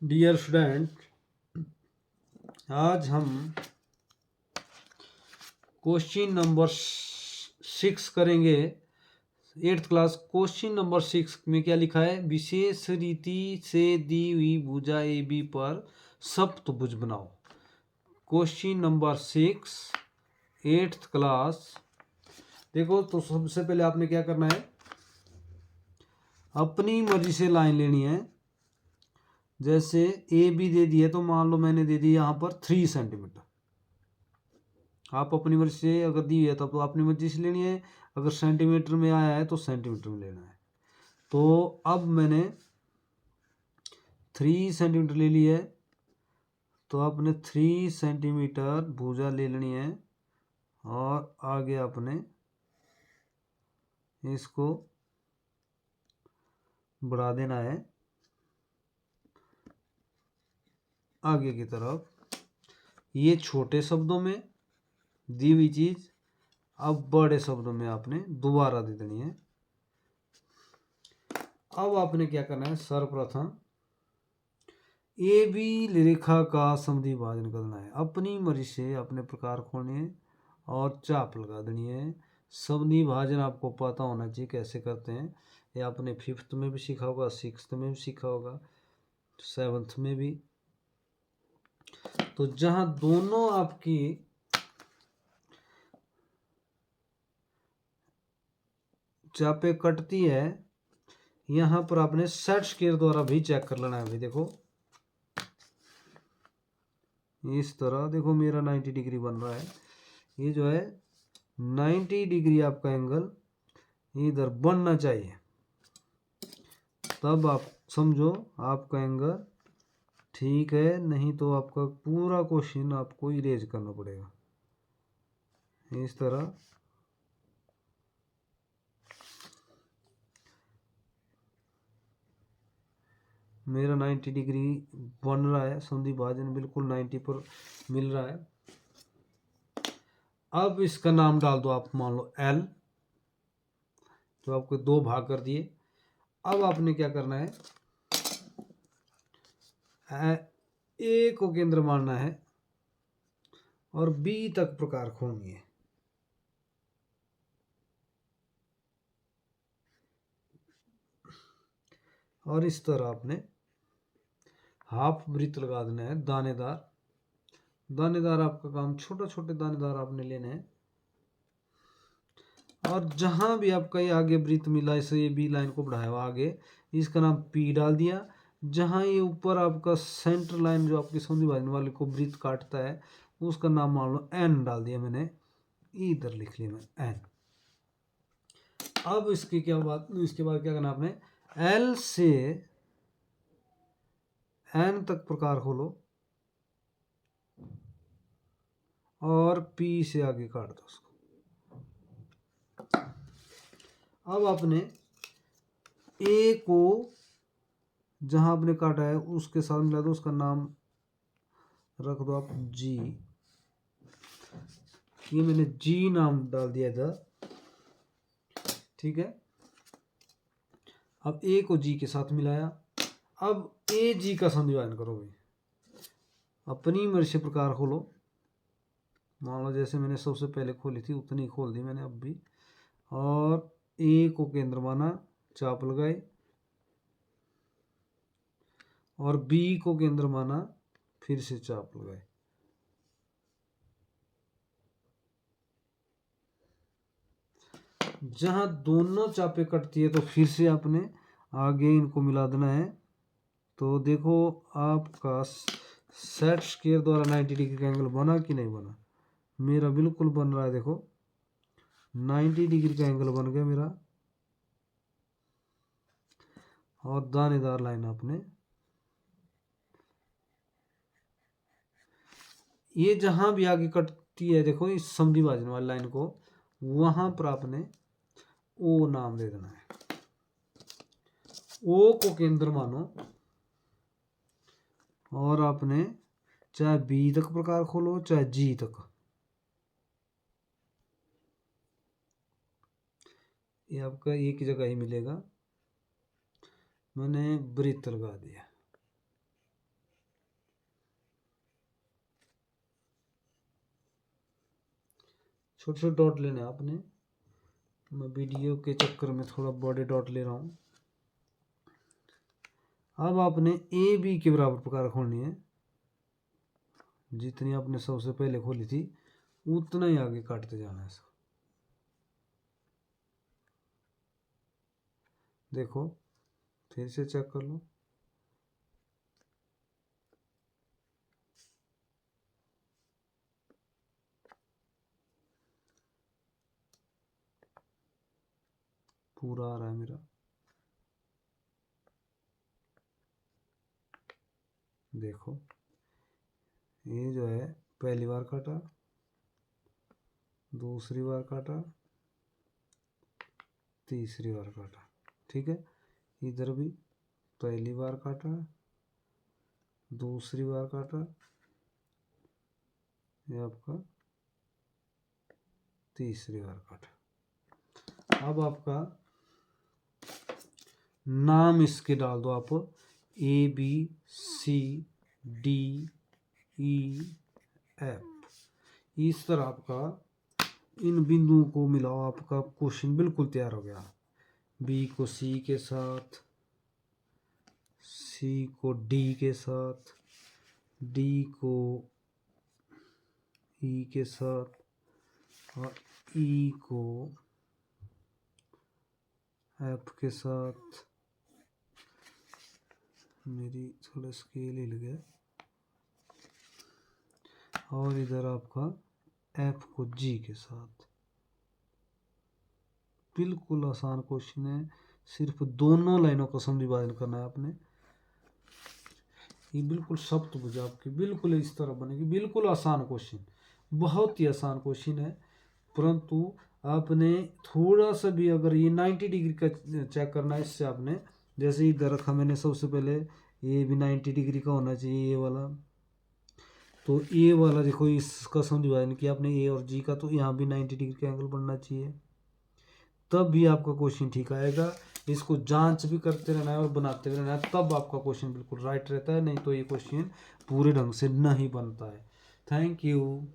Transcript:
Dear student, आज हम question number 6 करेंगे। 8th क्लास क्वेश्चन नंबर 6 में क्या लिखा है? विशेष रीति से दी हुई भुजा ए बी पर सप्तभुज बनाओ। Question number 6 8th class. देखो, तो सबसे पहले आपने क्या करना है, अपनी मर्जी से लाइन लेनी है। जैसे ए बी दे दिया, तो मान लो मैंने दे दी यहाँ पर 3 सेंटीमीटर। आप अपनी मर्जी से अगर दी है तो अपनी मर्जी से लेनी है, अगर सेंटीमीटर में आया है तो सेंटीमीटर में लेना है। तो अब मैंने 3 सेंटीमीटर ले ली है, तो आपने 3 सेंटीमीटर भुजा ले लेनी है और आगे आपने इसको बढ़ा देना है आगे की तरफ। ये छोटे शब्दों में दी हुई चीज अब बड़े शब्दों में आपने दोबारा दे देनी है। अब आपने क्या करना है, सर्वप्रथम ए बी रेखा का समद्वि भाजन करना है। अपनी मर्जी से अपने प्रकार खोलने है और चाप लगा देनी है। समद्वि भाजन आपको पता होना चाहिए कैसे करते हैं। ये आपने 5th में भी सीखा होगा, 6th में भी सीखा होगा, 7th में भी। तो जहां दोनों आपकी चापे कटती है, यहां पर आपने सेट स्क्वायर द्वारा भी चेक कर लेना है। अभी देखो, इस तरह देखो, मेरा 90 डिग्री बन रहा है। ये जो है 90 डिग्री आपका एंगल इधर बनना चाहिए, तब आप समझो आपका एंगल ठीक है। नहीं तो आपका पूरा क्वेश्चन आपको इरेज करना पड़ेगा। इस तरह मेरा 90 डिग्री बन रहा है, समद्वि भाजन बिल्कुल 90 पर मिल रहा है। अब इसका नाम डाल दो आप, मान लो L, तो आपको 2 भाग कर दिए। अब आपने क्या करना है, ए को केंद्र मानना है और बी तक प्रकार खोलनी है। और इस तरह आपने हाफ वृत्त लगा देना है, दानेदार। दानेदार आपका काम, छोटे छोटे दानेदार आपने लेने हैं। और जहां भी आपका ये आगे वृत्त मिला, इसे ये बी लाइन को बढ़ाया हुआ आगे, इसका नाम पी डाल दिया। जहां ये ऊपर आपका सेंटर लाइन जो आपकी समद्वि भाजन वाले को वृत्त काटता है, उसका नाम मान लो एन डाल दिया मैंने। इधर लिख लिया मैं एन। अब इसके बाद क्या करना आपने, एल से एन तक प्रकार खोलो और पी से आगे काट दो उसको। अब आपने ए को जहां आपने काटा है उसके साथ मिला दो, उसका नाम रख दो आप जी। ये मैंने जी नाम डाल दिया इधर, ठीक है। अब ए को जी के साथ मिलाया। अब ए जी का समद्वि भाजन करो भाई, अपनी मर्जी से प्रकार खोलो। मान लो जैसे मैंने सबसे पहले खोली थी उतनी खोल दी मैंने अब भी। और ए को केंद्र माना, चाप लगाए, और बी को केंद्र माना, फिर से चाप लगाए। जहां दोनों चापे कटती है तो फिर से आपने आगे इनको मिला देना है। तो देखो आपका सेट स्क्वायर द्वारा 90 डिग्री का एंगल बना कि नहीं बना? मेरा बिल्कुल बन रहा है। देखो 90 डिग्री का एंगल बन गया मेरा। और दानेदार लाइन आपने, ये जहां भी आगे कटती है देखो इस समद्वि भाजन वाली लाइन को, वहां पर आपने ओ नाम दे देना है। ओ को केंद्र मानो और आपने चाहे बी तक प्रकार खोलो चाहे जी तक, ये आपका एक ही जगह ही मिलेगा। मैंने वृत्त लगा दिया। छोटे छोटे डॉट लेने हैं आपने। मैं वीडियो के चक्कर में थोड़ा बड़े डॉट ले रहा हूँ। अब आपने ए बी के बराबर प्रकार खोलनी है। जितनी आपने सबसे पहले खोली थी उतना ही आगे काटते जाना है इसको। देखो फिर से चेक कर लो। पूरा आ रहा है मेरा। देखो ये जो है पहली बार काटा, दूसरी बार काटा, तीसरी बार काटा। ठीक है, इधर भी पहली बार काटा, दूसरी बार काटा, ये आपका तीसरी बार काटा। अब आपका नाम इसके डाल दो आप, A B C D E F. इस तरह आपका इन बिंदुओं को मिलाओ, आपका क्वेश्चन बिल्कुल तैयार हो गया। बी को सी के साथ, सी को डी के साथ, डी को ई के साथ और ई को एफ के साथ। मेरी थोड़ा स्केल हिल गया। और इधर आपका एफ को जी के साथ। बिल्कुल आसान क्वेश्चन है, सिर्फ दोनों लाइनों का समविभाजन करना है आपने। ये बिल्कुल सप्तभुज आपकी बिल्कुल इस तरह बनेगी। बिल्कुल आसान क्वेश्चन, बहुत ही आसान क्वेश्चन है। परंतु आपने थोड़ा सा भी अगर ये 90 डिग्री का चेक करना है, इससे आपने जैसे इधर रखा मैंने सबसे पहले, ये भी 90 डिग्री का होना चाहिए ये वाला। तो ए वाला देखो इसका समविभाजन किया आपने ए और जी का, तो यहाँ भी 90 डिग्री का एंगल बनना चाहिए, तब भी आपका क्वेश्चन ठीक आएगा। इसको जांच भी करते रहना है और बनाते भी रहना है, तब आपका क्वेश्चन बिल्कुल राइट रहता है। नहीं तो ये क्वेश्चन पूरे ढंग से नहीं बनता है। Thank you.